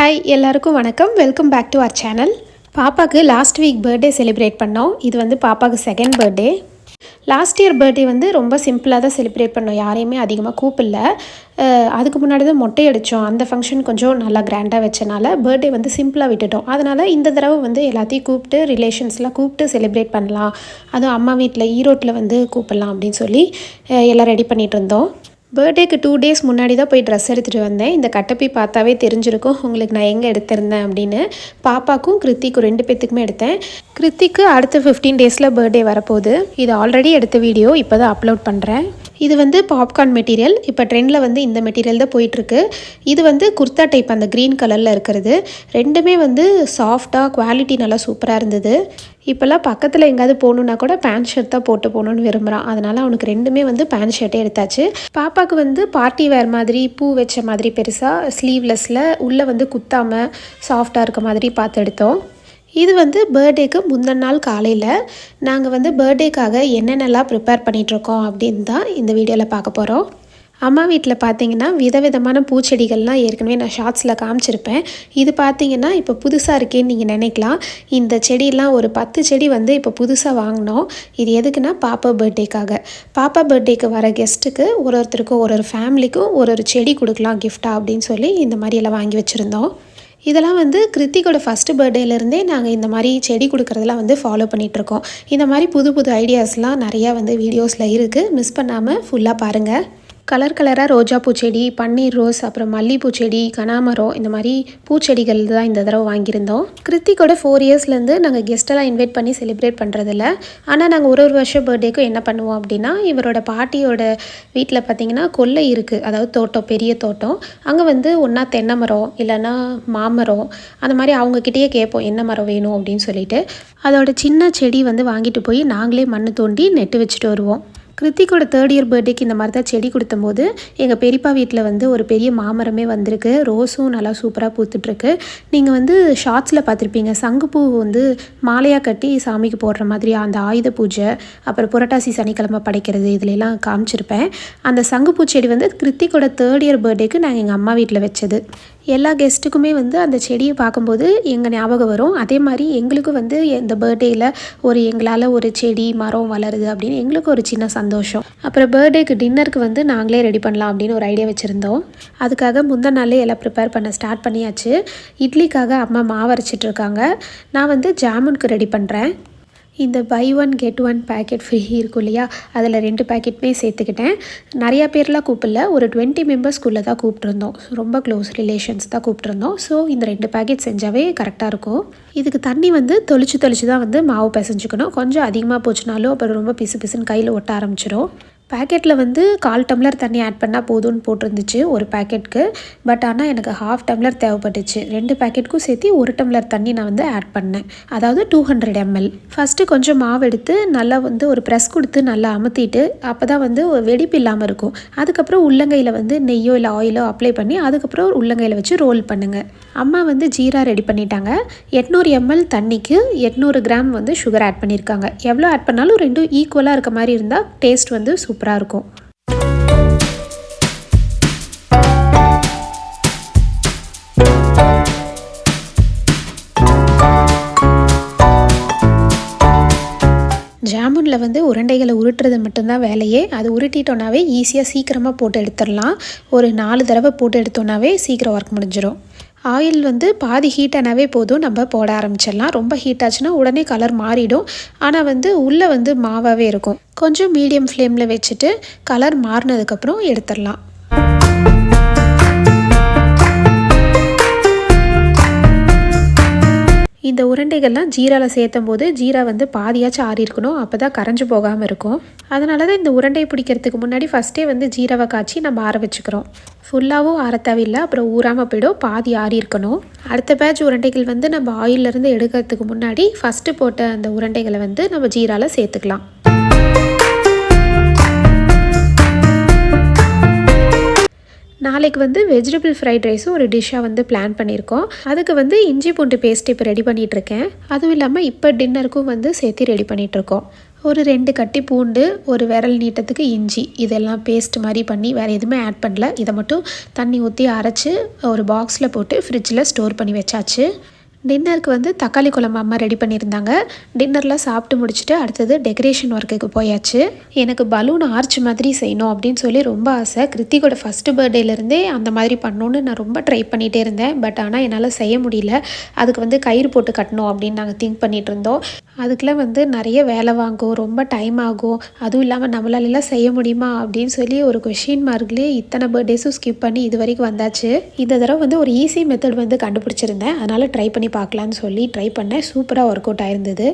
Hi எல்லாருக்கும் வணக்கம். Welcome back to our channel. பாப்பாவுக்கு லாஸ்ட் வீக் பர்த்டே செலிப்ரேட் பண்ணோம். இது வந்து பாப்பாவுக்கு second birthday. Last year birthday வந்து ரொம்ப சிம்பிளாக தான் செலிப்ரேட் பண்ணோம். யாரையுமே அதிகமாக கூப்பிடல. அதுக்கு முன்னாடி தான் மொட்டை அடித்தோம். அந்த ஃபங்க்ஷன் கொஞ்சம் நல்லா கிராண்டாக வச்சனால பர்த்டே வந்து சிம்பிளாக விட்டுட்டோம். அதனால் இந்த தடவை வந்து எல்லாத்தையும் கூப்பிட்டு ரிலேஷன்ஸ்லாம் கூப்பிட்டு செலிப்ரேட் பண்ணலாம், அதுவும் அம்மா வீட்டில் ஈரோட்டில் வந்து கூப்பிடலாம் அப்படின்னு சொல்லி எல்லாம் ரெடி பண்ணிகிட்டு இருந்தோம். பர்த்டேக்கு 2 days முன்னாடி தான் போய் ட்ரெஸ் எடுத்துகிட்டு வந்தேன். இந்த கட்டப்பை பார்த்தாவே தெரிஞ்சிருக்கும் உங்களுக்கு நான் எங்கே எடுத்திருந்தேன் அப்படின்னு. பாப்பாக்கும் கிருத்திக்கும் 2 பேத்துக்குமே எடுத்தேன். கிருத்திக்கு அடுத்த 15 daysல பர்த்டே வரப்போகுது. இது ஆல்ரெடி எடுத்த வீடியோ இப்போ தான் அப்லோட் பண்ணுறேன். இது வந்து பாப்கார்ன் மெட்டீரியல். இப்போ ட்ரெண்டில் வந்து இந்த மெட்டீரியல் தான் போயிட்டுருக்கு. இது வந்து குர்த்தா டைப், அந்த க்ரீன் கலரில் இருக்கிறது. ரெண்டுமே வந்து சாஃப்டாக, குவாலிட்டி நல்லா சூப்பராக இருந்தது. இப்போல்லாம் பக்கத்தில் எங்கேயாவது போகணுன்னா கூட பேண்ட் ஷர்ட் தான் போட்டு போகணுன்னு விரும்புகிறான். அதனால் அவனுக்கு ரெண்டுமே வந்து பேண்ட் ஷர்ட்டே எடுத்தாச்சு. பாப்பாவுக்கு வந்து பார்ட்டி வேர் மாதிரி பூ வச்ச மாதிரி பெருசாக ஸ்லீவ்லெஸில் உள்ளே வந்து குத்தாமல் சாஃப்டாக இருக்க மாதிரி பார்த்து எடுத்தோம். இது வந்து பர்த்டேக்கு முந்தின நாள் காலையில் நாங்கள் வந்து பர்த்டேக்காக என்னென்னலாம் ப்ரிப்பேர் பண்ணிகிட்ருக்கோம் அப்படின்னு தான் இந்த வீடியோவில் பார்க்க போகிறோம். அம்மா வீட்டில் பார்த்தீங்கன்னா விதவிதமான பூச்செடிகள்லாம் ஏற்கனவே நான் ஷார்ட்ஸில் காமிச்சிருப்பேன். இது பார்த்தீங்கன்னா இப்போ புதுசாக இருக்கேன்னு நீங்கள் நினைக்கலாம். இந்த செடியெல்லாம் ஒரு 10 செடி வந்து இப்போ புதுசாக வாங்கினோம். இது எதுக்குன்னா பாப்பா பர்த்டேக்காக. பாப்பா பர்த்டேக்கு வர கெஸ்ட்டுக்கு ஒருத்தருக்கும் ஒரு ஃபேமிலிக்கும் ஒரு செடி கொடுக்கலாம் கிஃப்டாக அப்படின்னு சொல்லி இந்த மாதிரி எல்லாம் வாங்கி வச்சுருந்தோம். இதெல்லாம் வந்து கிருத்திகோட ஃபஸ்ட்டு பர்த்டேலேருந்தே நாங்கள் இந்த மாதிரி செடி கொடுக்குறதெல்லாம் வந்து ஃபாலோ பண்ணிகிட்ருக்கோம். இந்த மாதிரி புது புது ஐடியாஸ்லாம் நிறையா வந்து வீடியோஸில் இருக்குது. மிஸ் பண்ணாமல் ஃபுல்லாக பாருங்கள். கலர் கலராக ரோஜா பூச்செடி, பன்னீர் ரோஸ், அப்புறம் மல்லிகைப்பூ செடி, கனாமரம், இந்த மாதிரி பூச்செடிகள் தான் இந்த தடவை வாங்கியிருந்தோம். கிருத்திகோட 4 yearsலேருந்து நாங்கள் கெஸ்ட்டெல்லாம் இன்வைட் பண்ணி செலிப்ரேட் பண்ணுறதில்ல. ஆனால் நாங்கள் ஒரு வருஷம் பர்த்டேக்கும் என்ன பண்ணுவோம் அப்படின்னா, இவரோட பாட்டியோட வீட்டில் பார்த்திங்கன்னா கொல்லை இருக்குது, அதாவது தோட்டம், பெரிய தோட்டம். அங்கே வந்து ஒன்றா தென்னை மரம் இல்லைன்னா மாமரம் அந்த மாதிரி அவங்கக்கிட்டேயே கேட்போம் என்ன மரம் வேணும் அப்படின்னு சொல்லிட்டு. அதோட சின்ன செடி வந்து வாங்கிட்டு போய் நாங்களே மண் தோண்டி நெட்டு வச்சுட்டு வருவோம். கிருத்திகோட 3rd year பர்த்டேக்கு இந்த மாதிரி தான் செடி கொடுத்தம்போது எங்கள் பெரியப்பா வீட்டில் வந்து ஒரு பெரிய மாமரமே வந்திருக்கு. ரோஸும் நல்லா சூப்பராக பூத்துட்ருக்கு. நீங்கள் வந்து ஷார்ட்ஸில் பார்த்துருப்பீங்க, சங்குப்பூ வந்து மாலையாக கட்டி சாமிக்கு போடுற மாதிரி அந்த ஆயுத பூஜை, அப்புறம் புரட்டாசி சனிக்கிழமை படைக்கிறது, இதிலெல்லாம் காமிச்சிருப்பேன். அந்த சங்குப்பூ செடி வந்து கிருத்திகோட 3rd year பர்த்டேக்கு நாங்கள் எங்கள் அம்மா வீட்டில் வச்சது. எல்லா கெஸ்ட்டுக்குமே வந்து அந்த செடியை பார்க்கும்போது எங்கள் ஞாபகம் வரும். அதே மாதிரி எங்களுக்கும் வந்து இந்த பர்த்டேயில் எங்களால் ஒரு செடி மரம் வளருது அப்படின்னு எங்களுக்கு ஒரு சின்ன சந்தோஷம். அப்புறம் பர்த்டேக்கு டின்னருக்கு வந்து நாங்களே ரெடி பண்ணலாம் அப்படின்னு ஒரு ஐடியா வச்சுருந்தோம். அதுக்காக முந்தின நாளே எல்லாம் ப்ரிப்பேர் பண்ண ஸ்டார்ட் பண்ணியாச்சு. இட்லிக்காக அம்மா மாவு அரைச்சிட்ருக்காங்க. நான் வந்து ஜாமுனுக்கு ரெடி பண்ணுறேன். இந்த பை 1 get 1 பேக்கெட் ஃப்ரீ இருக்கும் இல்லையா, அதில் 2 பேக்கெட்டுமே சேர்த்துக்கிட்டேன். நிறையா பேர்லாம் கூப்பிடல, ஒரு 20 மெம்பர்ஸ்குள்ளே தான் கூப்பிட்ருந்தோம். ரொம்ப க்ளோஸ் ரிலேஷன்ஸ் தான் கூப்பிட்ருந்தோம். ஸோ இந்த 2 பேக்கெட் செஞ்சாவே கரெக்டாக இருக்கும். இதுக்கு தண்ணி வந்து தொளிச்சு தான் வந்து மாவு பிசைஞ்சுக்கணும். கொஞ்சம் அதிகமாக போச்சுனாலும் அப்புறம் ரொம்ப பிசு பிசுன்னு கையில் ஒட்ட ஆரம்பிச்சிடும். பேக்கெட்டில் வந்து 1/4 டம்ளர் தண்ணி ஆட் பண்ணால் போதும்னு போட்டிருந்துச்சு ஒரு பேக்கெட்டுக்கு. பட் ஆனால் எனக்கு 1/2 டம்ளர் தேவைப்பட்டுச்சு. 2 பேக்கெட்டுக்கும் சேர்த்து 1 டம்ளர் தண்ணி நான் வந்து ஆட் பண்ணேன், அதாவது 200 ml. ஃபஸ்ட்டு கொஞ்சம் மாவு எடுத்து நல்லா வந்து ஒரு ப்ரெஸ் கொடுத்து நல்லா அமுத்திட்டு, அப்போ தான் வந்து வெடிப்பு இல்லாமல் இருக்கும். அதுக்கப்புறம் உள்ளங்கையில் வந்து நெய்யோ இல்லை ஆயிலோ அப்ளை பண்ணி அதுக்கப்புறம் உள்ளங்கையில் வச்சு ரோல் பண்ணுங்கள். அம்மா வந்து ஜீரா ரெடி பண்ணிட்டாங்க. 800 ml தண்ணிக்கு 800 கிராம் வந்து சுகர் ஆட் பண்ணியிருக்காங்க. எவ்வளோ ஆட் பண்ணாலும் 2 ஈக்குவலாக இருக்க மாதிரி இருந்தால் டேஸ்ட் வந்து சூப்பராக இருக்கும். ஜாமுனில் வந்து உருண்டைகளை உருட்டுறது மட்டும்தான் வேலையே. அது உருட்டிட்டோன்னாவே ஈஸியாக சீக்கிரமாக போட்டு எடுத்துடலாம். ஒரு 4 தடவை போட்டு எடுத்தோன்னாவே சீக்கிரம் ஒர்க் முடிஞ்சிடும். ஆயில் வந்து பாதி ஹீட் ஆனாவே போதும், நம்ம போட ஆரம்பிச்சிடலாம். ரொம்ப ஹீட் ஆச்சுன்னா உடனே கலர் மாறிடும். ஆனால் வந்து உள்ளே வந்து மாவாகவே இருக்கும். கொஞ்சம் மீடியம் ஃப்ளேமில் வச்சுட்டு கலர் மாறினதுக்கப்புறம் எடுத்துடலாம். இந்த உருண்டைகள்லாம் ஜீராவில் சேர்த்தும் போது ஜீரா வந்து பாதியாச்சும் ஆறி இருக்கணும், அப்போ தான் கரைஞ்சி போகாமல் இருக்கும். அதனால தான் இந்த உருண்டை பிடிக்கிறதுக்கு முன்னாடி ஃபஸ்ட்டே வந்து ஜீராவை காய்ச்சி நம்ம ஆற வச்சுக்கிறோம். ஃபுல்லாகவும் ஆற தேவையில்லை, அப்புறம் ஊறாமல் போய்டும், பாதி ஆறி இருக்கணும். அடுத்த பேட்ச் உருண்டைகள் வந்து நம்ம ஆயிலிருந்து எடுக்கிறதுக்கு முன்னாடி ஃபஸ்ட்டு போட்ட அந்த உருண்டைகளை வந்து நம்ம ஜீராவில் சேர்த்துக்கலாம். நாளைக்கு வந்து வெஜிடபிள் ஃப்ரைட் ரைஸும் ஒரு டிஷ்ஷாக வந்து பிளான் பண்ணியிருக்கோம். அதுக்கு வந்து இஞ்சி பூண்டு பேஸ்ட் இப்போ ரெடி பண்ணிகிட்ருக்கேன். அதுவும் இல்லாமல் இப்போ டின்னருக்கும் வந்து சேர்த்து ரெடி பண்ணிகிட்ருக்கோம். ஒரு 2 கட்டி பூண்டு, ஒரு விரல் நீட்டத்துக்கு இஞ்சி இதெல்லாம் பேஸ்ட் மாதிரி பண்ணி வேறு எதுவுமே ஆட் பண்ணல. இதை மட்டும் தண்ணி ஊற்றி அரைச்சி ஒரு பாக்ஸில் போட்டு ஃப்ரிட்ஜில் ஸ்டோர் பண்ணி வச்சாச்சு. டின்னருக்கு வந்து தக்காளி குழம்பு அம்மா ரெடி பண்ணியிருந்தாங்க. டின்னரில் சாப்பிட்டு முடிச்சுட்டு அடுத்தது டெக்கரேஷன் ஒர்க்குக்கு போயாச்சு. எனக்கு பலூன் ஆர்ச் மாதிரி செய்யணும் அப்படின்னு சொல்லி ரொம்ப ஆசை. கிருத்திகோட ஃபஸ்ட்டு பர்த்டேலேருந்தே அந்த மாதிரி பண்ணணுன்னு நான் ரொம்ப ட்ரை பண்ணிகிட்டே இருந்தேன். பட் ஆனால் என்னால் செய்ய முடியல. அதுக்கு வந்து கயிறு போட்டு கட்டணும் அப்படின்னு நாங்கள் திங்க் பண்ணிகிட்டு இருந்தோம். அதுக்கெலாம் வந்து நிறைய வேலை வாங்கும், ரொம்ப டைம் ஆகும். அதுவும் இல்லாமல் நம்மளாலெல்லாம் செய்ய முடியுமா அப்படின்னு சொல்லி ஒரு கொஷின் மார்க்லேயே இத்தனை பர்த்டேஸும் ஸ்கிப் பண்ணி இது வரைக்கும் வந்தாச்சு. இந்த தடவை வந்து ஒரு ஈஸி மெத்தட் வந்து கண்டுபிடிச்சிருந்தேன். அதனால் ட்ரை பண்ணி பார்க்கலான்னு சொல்லி ட்ரை பண்ணேன். சூப்பராக ஒர்க் அவுட் ஆயிருந்தது.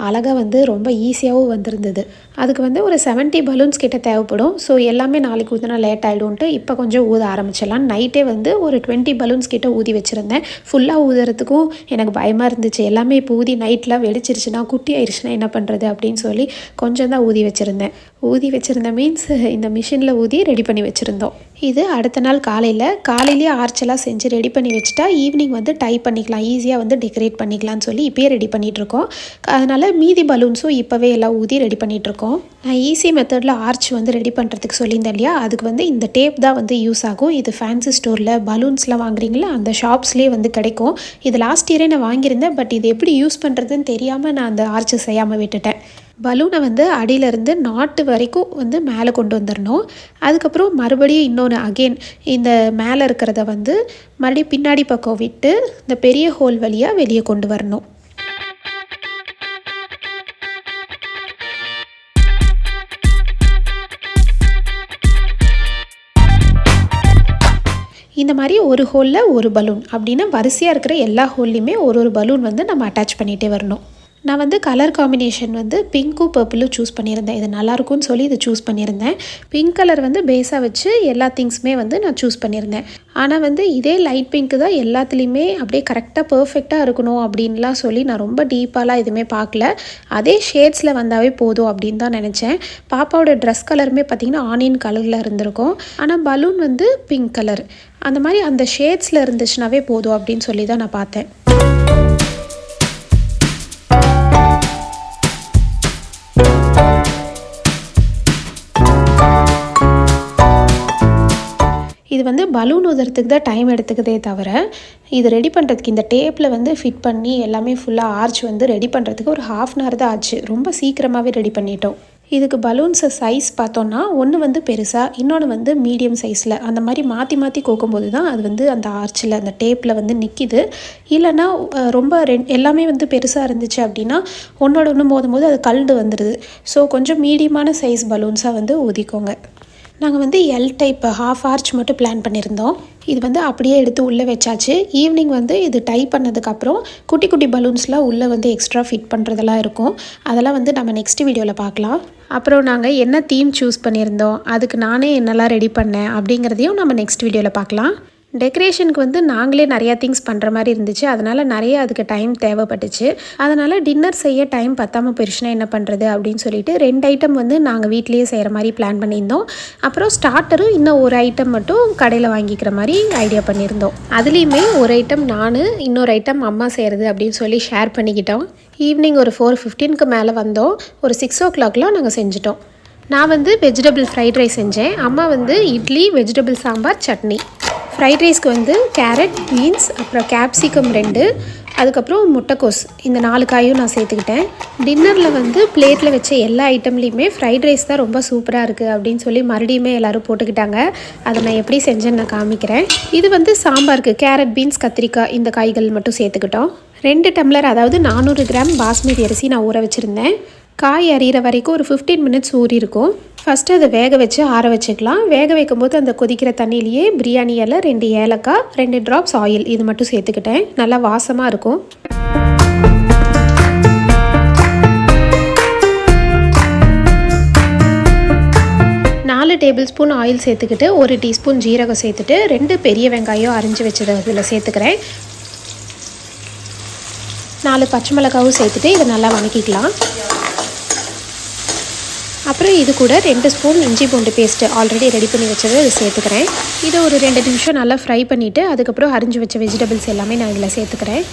அழகாக வந்து ரொம்ப ஈஸியாகவும் வந்திருந்தது. அதுக்கு வந்து ஒரு 70 பலூன்ஸ் கிட்ட தேவைப்படும். ஸோ எல்லாமே நாளைக்கு ஊற்றினா லேட் ஆகிடும்ன்ட்டு இப்போ கொஞ்சம் ஊத ஆரம்பிச்சிடலாம். நைட்டே வந்து ஒரு 20 பலூன்ஸ் கிட்ட ஊதி வச்சுருந்தேன். ஃபுல்லாக ஊதுறதுக்கும் எனக்கு பயமாக இருந்துச்சு. எல்லாமே இப்போ ஊதி நைட்லாம் வெடிச்சிருச்சுன்னா குட்டி ஆயிடுச்சுன்னா என்ன பண்ணுறது அப்படின்னு சொல்லி கொஞ்சம் தான் ஊதி வச்சுருந்தேன் மீன்ஸ் இந்த மிஷினில் ஊதி ரெடி பண்ணி வச்சுருந்தோம். இது அடுத்த நாள் காலையிலேயே ஆர்ச்செல்லாம் செஞ்சு ரெடி பண்ணி வச்சுட்டா ஈவினிங் வந்து டைப் பண்ணிக்கலாம், ஈஸியாக வந்து டெக்கரேட் பண்ணிக்கலாம்னு சொல்லி இப்போயே ரெடி பண்ணிகிட்ருக்கோம். அதனால் மீதி பலூன்ஸும் இப்போவே எல்லாம் ஊதி ரெடி பண்ணிகிட்ருக்கோம். நான் ஈஸி மெத்தடில் ஆர்ச் வந்து ரெடி பண்ணுறதுக்கு சொல்லியிருந்தேன் இல்லையா, அதுக்கு வந்து இந்த டேப் தான் வந்து யூஸ் ஆகும். இது ஃபேன்சி ஸ்டோரில் பலூன்ஸ்லாம் வாங்குறீங்களா அந்த ஷாப்ஸ்லேயே வந்து கிடைக்கும். இது லாஸ்ட் இயரே நான் வாங்கியிருந்தேன். பட் இது எப்படி யூஸ் பண்ணுறதுன்னு தெரியாமல் நான் அந்த ஆர்ச் செய்யாமல் விட்டுட்டேன். பலூனை வந்து அடியிலேருந்து நாட்டு வரைக்கும் வந்து மேலே கொண்டு வந்துடணும். அதுக்கப்புறம் மறுபடியும் இன்னொன்று அகெயின் இந்த மேலே இருக்கிறத வந்து மறுபடியும் பின்னாடி பக்கம் விட்டு இந்த பெரிய ஹோல் வழியாக வெளியே கொண்டு வரணும். இந்த மாதிரி ஒரு ஹோலில் ஒரு பலூன் அப்படின்னு வரிசையாக இருக்கிற எல்லா ஹோல்லையுமே ஒரு பலூன் வந்து நம்ம அட்டாச் பண்ணிகிட்டே வரணும். நான் வந்து கலர் காம்பினேஷன் வந்து பிங்க்கும் பர்பிளும் சூஸ் பண்ணியிருந்தேன். இது நல்லாயிருக்கும்னு சொல்லி இதை சூஸ் பண்ணியிருந்தேன். பிங்க் கலர் வந்து பேஸாக வச்சு எல்லா திங்ஸுமே வந்து நான் சூஸ் பண்ணியிருந்தேன். ஆனால் வந்து இதே லைட் பிங்க்கு தான் எல்லாத்துலேயுமே அப்படியே கரெக்டாக பர்ஃபெக்டாக இருக்கணும் அப்படின்லாம் சொல்லி நான் ரொம்ப டீப்பாலாம் எதுவுமே பார்க்கல. அதே ஷேட்ஸில் வந்தாவே போதும் அப்படின்னு தான் நினச்சேன். பாப்பாவோட ட்ரெஸ் கலருமே பார்த்திங்கன்னா ஆனியன் கலரில் இருந்திருக்கும். ஆனால் பலூன் வந்து பிங்க் கலர் அந்த மாதிரி அந்த ஷேட்ஸில் இருந்துச்சுனாவே போதும் அப்படின்னு சொல்லி தான் நான் பார்த்தேன். இது வந்து பலூன் ஊதுறதுக்கு தான் டைம் எடுத்துக்குதே தவிர இது ரெடி பண்ணுறதுக்கு இந்த டேப்பில் வந்து ஃபிட் பண்ணி எல்லாமே ஃபுல்லாக ஆர்ச் வந்து ரெடி பண்ணுறதுக்கு ஒரு 1/2 hour தான் ஆச்சு. ரொம்ப சீக்கிரமாகவே ரெடி பண்ணிட்டோம். இதுக்கு பலூன்ஸை சைஸ் பார்த்தோன்னா ஒன்று வந்து பெருசாக, இன்னொன்று வந்து மீடியம் சைஸில் அந்த மாதிரி மாற்றி கோக்கும்போது தான் அது வந்து அந்த ஆர்ச்சில் அந்த டேப்பில் வந்து நிற்கிது. இல்லைன்னா ரொம்ப எல்லாமே வந்து பெருசாக இருந்துச்சு அப்படின்னா ஒன்றோட ஒன்று மோதும்போது அது கல்டு வந்துடுது. ஸோ கொஞ்சம் மீடியமான சைஸ் பலூன்ஸாக வந்து ஊதிக்கோங்க. நாங்கள் வந்து எல் டைப் 1/2 arch மட்டும் பிளான் பண்ணியிருந்தோம். இது வந்து அப்படியே எடுத்து உள்ளே வச்சாச்சு. ஈவினிங் வந்து இது டைப் பண்ணதுக்கப்புறம் குட்டி பலூன்ஸ்லாம் உள்ளே வந்து எக்ஸ்ட்ரா ஃபிட் பண்ணுறதெல்லாம் இருக்கும். அதெல்லாம் வந்து நம்ம நெக்ஸ்ட் வீடியோவில் பார்க்கலாம். அப்புறம் நாங்கள் என்ன தீம் சூஸ் பண்ணியிருந்தோம், அதுக்கு நானே என்னெல்லாம் ரெடி பண்ணேன் அப்படிங்கிறதையும் நம்ம நெக்ஸ்ட் வீடியோவில் பார்க்கலாம். டெக்கரேஷனுக்கு வந்து நாங்களே நிறையா திங்ஸ் பண்ணுற மாதிரி இருந்துச்சு. அதனால் நிறைய அதுக்கு டைம் தேவைப்பட்டுச்சு. அதனால் டின்னர் செய்ய டைம் பத்தாமல் போயிடுச்சுன்னா என்ன பண்ணுறது அப்படின்னு சொல்லிட்டு 2 ஐட்டம் வந்து நாங்கள் வீட்லேயே செய்கிற மாதிரி பிளான் பண்ணியிருந்தோம். அப்புறம் ஸ்டார்டரும் இன்னும் ஒரு ஐட்டம் மட்டும் கடையில் வாங்கிக்கிற மாதிரி ஐடியா பண்ணியிருந்தோம். அதுலேயுமே ஒரு ஐட்டம் நான், இன்னொரு ஐட்டம் அம்மா செய்கிறது அப்படின்னு சொல்லி ஷேர் பண்ணிக்கிட்டோம். ஈவினிங் ஒரு 4:15க்கு மேலே வந்தோம். ஒரு 6 o'clockலாம் நாங்கள் செஞ்சிட்டோம். நான் வந்து வெஜிடபிள் ஃப்ரைட் ரைஸ் செஞ்சேன். அம்மா வந்து இட்லி, வெஜிடபிள் சாம்பார், சட்னி. ஃப்ரைட் ரைஸ்க்கு வந்து கேரட், பீன்ஸ், அப்புறம் கேப்சிகம் 2, அதுக்கப்புறம் முட்டைக்கோஸ் இந்த 4 காயும் நான் சேர்த்துக்கிட்டேன். டின்னரில் வந்து பிளேட்டில் வச்ச எல்லா ஐட்டம்லேயுமே ஃப்ரைட் ரைஸ் தான் ரொம்ப சூப்பராக இருக்குது அப்படின்னு சொல்லி மறுபடியுமே எல்லோரும் போட்டுக்கிட்டாங்க. அதை நான் எப்படி செஞ்சேன்னு நான் காமிக்கிறேன். இது வந்து சாம்பாருக்கு கேரட், பீன்ஸ், கத்திரிக்காய் இந்த காய்கள் மட்டும் சேர்த்துக்கிட்டோம். 2 டம்ளர் அதாவது 400 கிராம் பாஸ்மதி அரிசி நான் ஊற வச்சுருந்தேன். காய் அரிகிற வரைக்கும் ஒரு 15 minutes ஊறி இருக்கும். ஃபஸ்ட்டு அதை வேக வச்சு ஆற வச்சுக்கலாம். வேக வைக்கும்போது அந்த கொதிக்கிற தண்ணியிலேயே பிரியாணி இலை, 2 ஏலக்காய், 2 drops ஆயில் இது மட்டும் சேர்த்துக்கிட்டேன். நல்லா வாசமாக இருக்கும். டேபிள் ஸ்பூன் ஆயில் சேர்த்துக்கிட்டு 1 டீஸ்பூன் ஜீரகம் சேர்த்துட்டு 2 பெரிய வெங்காயம் அரிஞ்சு வச்சதை இதில் சேர்த்துக்கிறேன். 4 பச்சை மிளகாவும் சேர்த்துட்டு இதை நல்லா வதக்கிக்கலாம். அப்புறம் இது கூட 2 ஸ்பூன் இஞ்சி பூண்டு பேஸ்ட்டு ஆல்ரெடி ரெடி பண்ணி வச்சதை இதை சேர்த்துக்கிறேன். இதை ஒரு 2 நிமிஷம் நல்லா ஃப்ரை பண்ணிவிட்டு அதுக்கப்புறம் அரிஞ்சு வச்ச வெஜிடபிள்ஸ் எல்லாமே நான் இதில் சேர்த்துக்கிறேன்.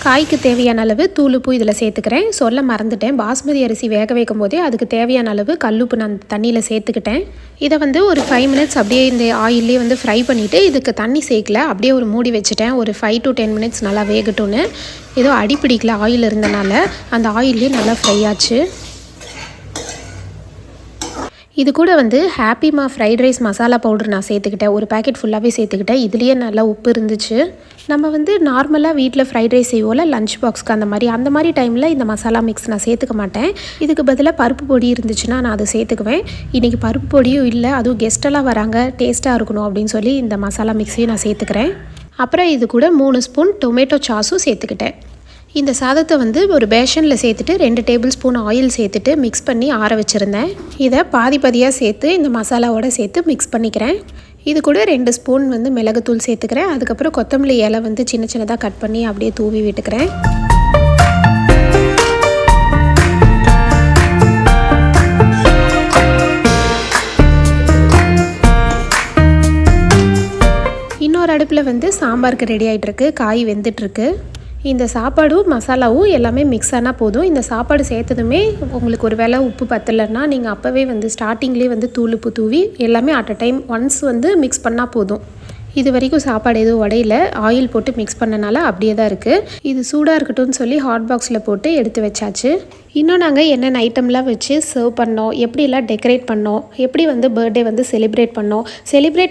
காய்க்கு தேவையான அளவு தூளுப்பு இதில் சேர்த்துக்கிறேன். சொல்ல மறந்துட்டேன், பாஸ்மதி அரிசி வேக வைக்கும் போதே அதுக்கு தேவையான அளவு கல்லுப்பு நான் தண்ணியில் சேர்த்துக்கிட்டேன். இதை வந்து ஒரு 5 மினிட்ஸ் அப்படியே இந்த ஆயிலே வந்து ஃப்ரை பண்ணிவிட்டு இதுக்கு தண்ணி சேர்க்கல, அப்படியே ஒரு மூடி வச்சுட்டேன். ஒரு 5 to 10 மினிட்ஸ் நல்லா வேகட்டும்னு. ஏதோ அடிப்பிடிக்கல, ஆயில் இருந்தனால அந்த ஆயிலே நல்லா ஃப்ரை ஆச்சு. இது கூட வந்து ஹாப்பிமா ஃப்ரைட் ரைஸ் மசாலா பவுடர் நான் சேர்த்துக்கிட்டேன். ஒரு பேக்கெட் ஃபுல்லாகவே சேர்த்துக்கிட்டேன். இதுலேயே நல்லா உப்பு இருந்துச்சு. நம்ம வந்து நார்மலாக வீட்டில் ஃப்ரைட் ரைஸ் செய்வோம்ல, லஞ்ச் பாக்ஸ்க்கு அந்த மாதிரி டைமில் இந்த மசாலா மிக்ஸ் நான் சேர்த்துக்க மாட்டேன். இதுக்கு பதிலாக பருப்பு பொடி இருந்துச்சுன்னா நான் அதை சேர்த்துக்குவேன். இன்றைக்கி பருப்பு பொடியும் இல்லை, அதுவும் கெஸ்ட்டெல்லாம் வராங்க, டேஸ்ட்டாக இருக்கணும் அப்படின்னு சொல்லி இந்த மசாலா மிக்ஸையும் நான் சேர்த்துக்கிறேன். அப்புறம் இது கூட 3 ஸ்பூன் டொமேட்டோ சாஸும் சேர்த்துக்கிட்டேன். இந்த சாதத்தை வந்து ஒரு பேஷனில் சேர்த்துட்டு 2 டேபிள் ஸ்பூன் ஆயில் சேர்த்துட்டு மிக்ஸ் பண்ணி ஆற வச்சுருந்தேன். இதை பாதி பாதியாக சேர்த்து இந்த மசாலாவோடு சேர்த்து மிக்ஸ் பண்ணிக்கிறேன். இது கூட 2 ஸ்பூன் வந்து மிளகுத்தூள் சேர்த்துக்கிறேன். அதுக்கப்புறம் கொத்தமல்லி இலை வந்து சின்ன சின்னதாக கட் பண்ணி அப்படியே தூவி விட்டுக்கிறேன். இன்னொரு அடுப்பில் வந்து சாம்பாருக்கு ரெடி ஆகிட்டுருக்கு, காய் வெந்துட்டுருக்கு. இந்த சாப்பாடும் மசாலாவும் எல்லாமே மிக்ஸ் ஆனால் போதும். இந்த சாப்பாடு சேர்த்ததுமே உங்களுக்கு ஒரு வேளை உப்பு பத்தலைன்னா நீங்கள் அப்போவே வந்து ஸ்டார்டிங்லேயே வந்து தூளுப்பு தூவி எல்லாமே அட் அ டைம் ஒன்ஸ் வந்து மிக்ஸ் பண்ணால் போதும். இது வரைக்கும் சாப்பாடு எதுவும் உடையில, ஆயில் போட்டு மிக்ஸ் பண்ணனால அப்படியே தான் இருக்குது. இது சூடாக இருக்கட்டும்னு சொல்லி ஹாட் பாக்ஸில் போட்டு எடுத்து வச்சாச்சு. இன்னும் நாங்கள் என்னென்ன ஐட்டம்லாம் வச்சு சர்வ் பண்ணோம், எப்படிலாம் டெக்கரேட் பண்ணோம், எப்படி வந்து பர்த்டே வந்து செலிப்ரேட்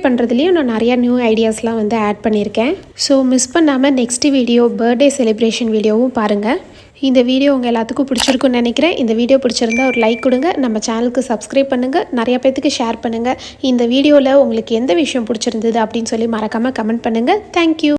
பண்ணுறதுலேயும் நான் நிறையா நியூ ஐடியாஸ்லாம் வந்து ஆட் பண்ணியிருக்கேன். ஸோ மிஸ் பண்ணாமல் நெக்ஸ்ட் வீடியோ பர்த்டே செலிப்ரேஷன் வீடியோவும் பாருங்கள். இந்த வீடியோ உங்கள் எல்லாத்துக்கும் பிடிச்சிருக்குன்னு நினைக்கிறேன். இந்த வீடியோ பிடிச்சிருந்தா ஒரு லைக் கொடுங்க, நம்ம சேனலுக்கு சப்ஸ்கிரைப் பண்ணுங்கள், நிறையா பேத்துக்கு ஷேர் பண்ணுங்கள். இந்த வீடியோவில் உங்களுக்கு எந்த விஷயம் பிடிச்சிருந்தது அப்படின்னு சொல்லி மறக்காமல் கமெண்ட் பண்ணுங்கள். தேங்க்யூ.